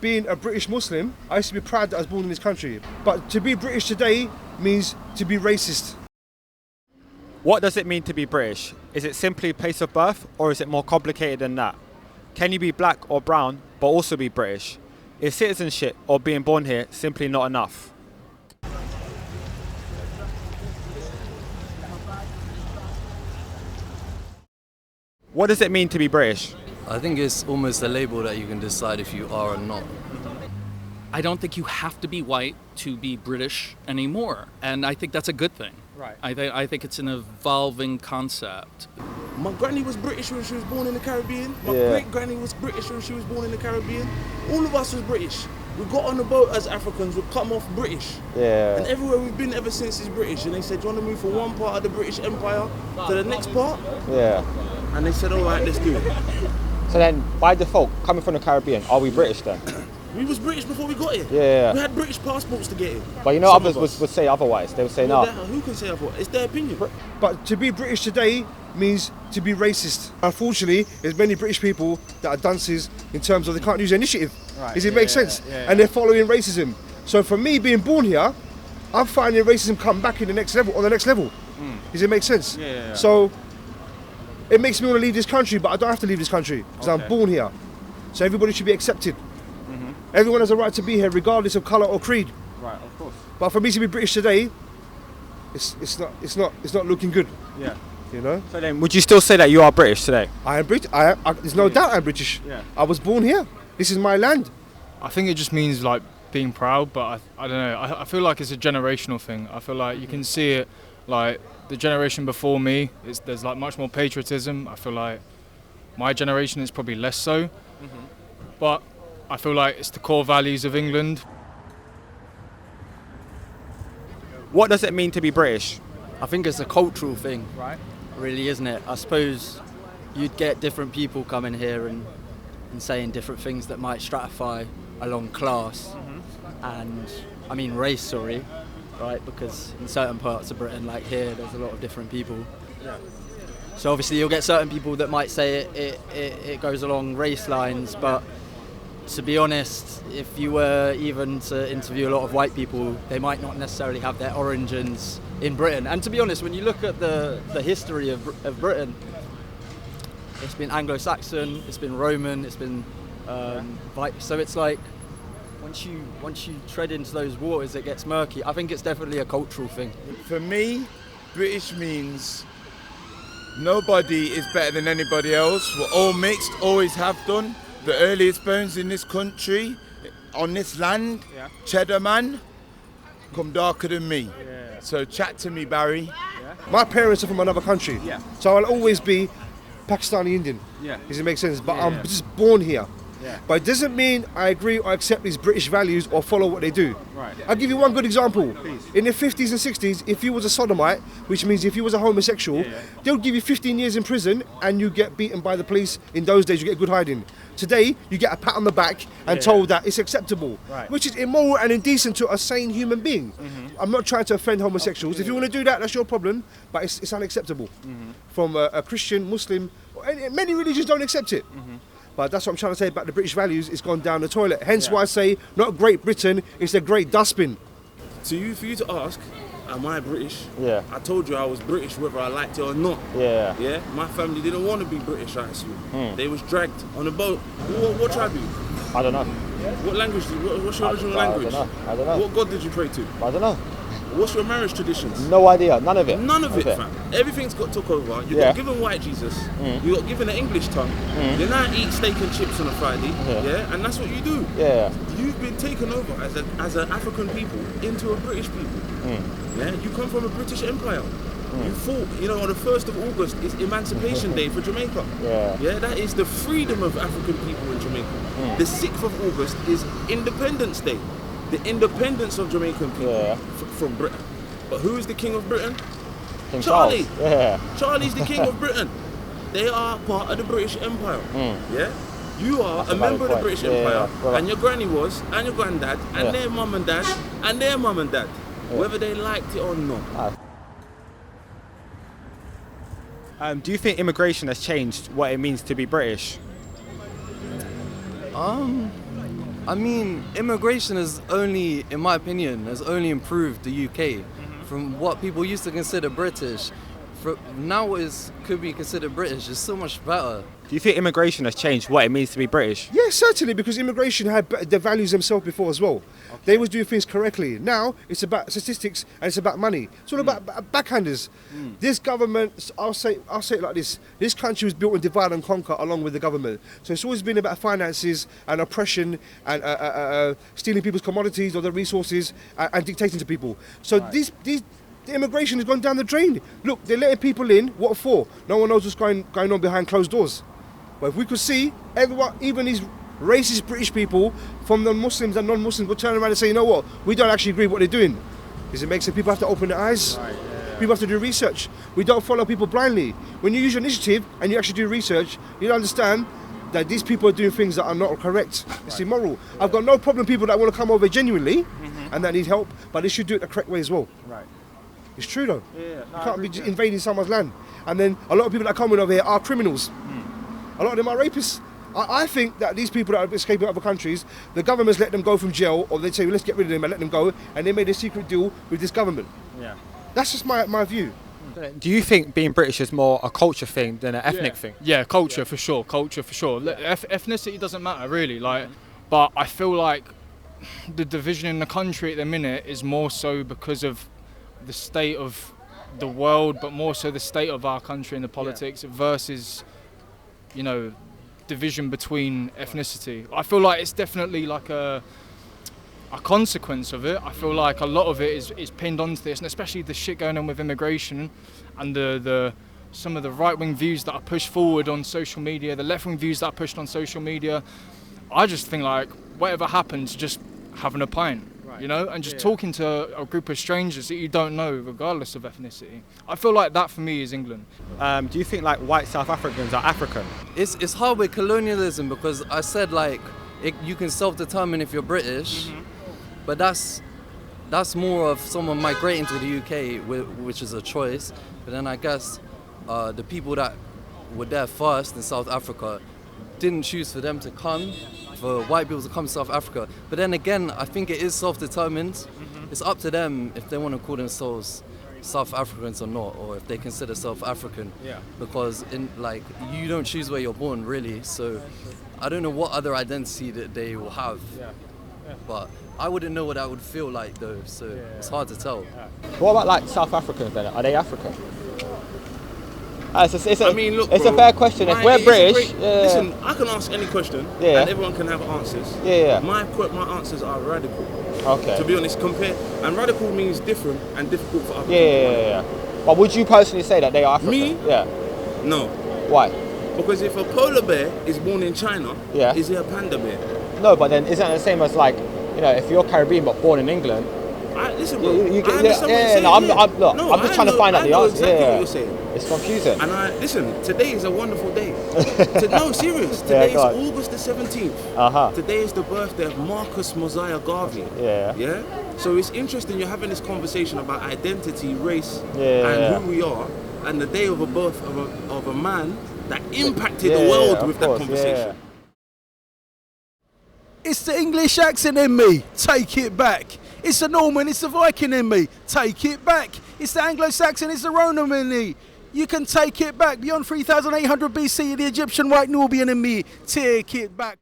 Being a British Muslim, I used to be proud that I was born in this country. But to be British today means to be racist. What does it mean to be British? Is it simply place of birth, or is it more complicated than that? Can you be black or brown but also be British? Is citizenship or being born here simply not enough? What does it mean to be British? I think it's almost a label that you can decide if you are or not. I don't think you have to be white to be British anymore, and I think that's a good thing. Right. I think it's an evolving concept. My granny was British when she was born in the Caribbean. My great granny was British when she was born in the Caribbean. All of us was British. We got on the boat as Africans, we come off British. Yeah. And everywhere we've been ever since is British. And they said, do you want to move from one part of the British Empire to the next part? Yeah. And they said, all right, let's do it. So then, by default, coming from the Caribbean, are we British then? We was British before we got here. Yeah. We had British passports to get here. But you know, Some others of us. would say otherwise. They would say Well, no. who can say otherwise? It's their opinion. But to be British today means to be racist. Unfortunately, there's many British people that are dunces in terms of they can't use initiative. Right. Does it make sense? And they're following racism. So for me, being born here, I'm finding racism come back in the next level, on the next level. Does it make sense? Yeah. So it makes me want to leave this country, but I don't have to leave this country because I'm born here. So everybody should be accepted. Everyone has a right to be here, regardless of colour or creed. Right, of course. But for me to be British today, it's not looking good. Yeah. You know. So then, would you still say that you are British today? I am British. There's no doubt I'm British. Yeah. I was born here. This is my land. I think it just means like being proud, but I don't know. I feel like it's a generational thing. I feel like you can see it, like the generation before me. There's like much more patriotism. I feel like my generation is probably less so, but I feel like it's the core values of England. What does it mean to be British? I think it's a cultural thing, Right. really, isn't it? I suppose you'd get different people coming here and saying different things that might stratify along class and, I mean, race, sorry, right? Because in certain parts of Britain, like here, there's a lot of different people. Yeah. So obviously you'll get certain people that might say it goes along race lines, but to be honest, if you were even to interview a lot of white people, they might not necessarily have their origins in Britain. And to be honest, when you look at the history of Britain, it's been Anglo-Saxon, it's been Roman, it's been so it's like once you tread into those waters, it gets murky. I think it's definitely a cultural thing. For me, British means nobody is better than anybody else. We're all mixed, always have done. The earliest bones in this country, on this land, Cheddar man, come darker than me. So chat to me, Barry. My parents are from another country. Yeah. So I'll always be Pakistani Indian. Yeah. Does it make sense? But Yeah, I'm yeah. just born here. Yeah. But it doesn't mean I agree or accept these British values or follow what they do. Right. I'll give you one good example. Please. In the 50s and 60s, if you was a sodomite, which means if you was a homosexual, they'll give you 15 years in prison and you get beaten by the police. In those days, you get good hiding. Today, you get a pat on the back and told that it's acceptable, Right. which is immoral and indecent to a sane human being. I'm not trying to offend homosexuals. If you want to do that, that's your problem, but it's unacceptable. From a Christian, Muslim, many religions don't accept it. But that's what I'm trying to say about the British values. It's gone down the toilet. Hence why I say not Great Britain, it's a great dustbin. For you to ask, am I British? Yeah. I told you I was British whether I liked it or not. Yeah. Yeah, my family didn't want to be British, I assume. They was dragged on a boat. What tribe are you? I don't know. What language do you, what's your original language? I don't know. What God did you pray to? I don't know. What's your marriage traditions? No idea. None of it. None of it, fam. Everything's got took over. You Yeah. got given white Jesus. You got given an English tongue. You now eat steak and chips on a Friday. Yeah, and that's what you do. Yeah. You've been taken over as an African people into a British people. Yeah, you come from a British Empire. You fought, on the 1st of August is Emancipation Day for Jamaica. Yeah. That is the freedom of African people in Jamaica. The 6th of August is Independence Day. The independence of Jamaican people from Britain. But who is the King of Britain? King Charlie. Charles. Yeah. Charlie's the King of Britain. They are part of the British Empire. Yeah? You are a member of the British Empire, and your granny was, and your granddad, and their mum and dad, and their mum and dad, whether they liked it or not. Do you think immigration has changed what it means to be British? I mean, immigration has only, in my opinion, has only improved the UK from what people used to consider British. Now could be considered British. It's so much better. Do you think immigration has changed what it means to be British? Yeah, certainly, because immigration had the values themselves before as well. They was doing things correctly. Now it's about statistics and it's about money. It's all about backhanders. This government, I'll say it like this: this country was built on divide and conquer along with the government. So it's always been about finances and oppression and stealing people's commodities or their resources and dictating to people. So the immigration has gone down the drain. Look, they're letting people in. What for? No one knows what's going on behind closed doors. But if we could see everyone, even these racist British people from the Muslims and non-Muslims, would turn around and say, you know what, we don't actually agree with what they're doing. Because it makes people have to open their eyes. People have to do research. We don't follow people blindly. When you use your initiative and you actually do research, you understand that these people are doing things that are not correct. It's immoral. I've got no problem with people that want to come over genuinely and that need help, but they should do it the correct way as well. Right. It's true though. You can't be invading someone's land. And then a lot of people that come in over here are criminals. A lot of them are rapists. I think that these people that are escaping other countries, the governments let them go from jail, or they say, well, let's get rid of them and let them go, and they made a secret deal with this government. Yeah. That's just my view. Do you think being British is more a culture thing than an ethnic thing? Yeah, culture for sure. Culture for sure. Ethnicity doesn't matter really. But I feel like the division in the country at the minute is more so because of the state of the world, but more so the state of our country and the politics versus, division between ethnicity. I feel like it's definitely like a consequence of it. I feel like a lot of it is pinned onto this, and especially the shit going on with immigration and the some of the right-wing views that are pushed forward on social media, the left-wing views that are pushed on social media. I just think like whatever happens, just having a pint. And just talking to a group of strangers that you don't know, regardless of ethnicity. I feel like that for me is England. Do you think like white South Africans are African? It's hard with colonialism because I said you can self-determine if you're British, but that's more of someone migrating to the UK, which is a choice. But then I guess the people that were there first in South Africa didn't choose for them to come, for white people to come to South Africa. But then again, I think it is self-determined. It's up to them if they want to call themselves South Africans or not, or if they consider South African. Yeah. Because you don't choose where you're born, really. So I don't know what other identity that they will have. Yeah. But I wouldn't know what that would feel like though. So it's hard to tell. What about like South Africans then? Are they African? It's a fair question. If we're British, listen, I can ask any question, and everyone can have answers. My answers are radical. Okay. To be honest, and radical means different and difficult for other people. But would you personally say that they are African? Me? Yeah. No. Why? Because if a polar bear is born in China, is he a panda bear? No, but then isn't it the same as like, if you're Caribbean but born in England? Listen, bro. I'm just trying to find out the answer. Exactly what you're saying. It's confusing. And listen, today is a wonderful day. No, serious. Today is August the 17th. Today is the birthday of Marcus Mosiah Garvey. Yeah. So it's interesting you're having this conversation about identity, race, and who we are, and the day of a birth of a man that impacted the world with that conversation. It's the English accent in me. Take it back. It's the Norman, it's the Viking in me. Take it back. It's the Anglo-Saxon, it's the Roman in me. You can take it back. Beyond 3,800 BC, the Egyptian white Nubian in me. Take it back.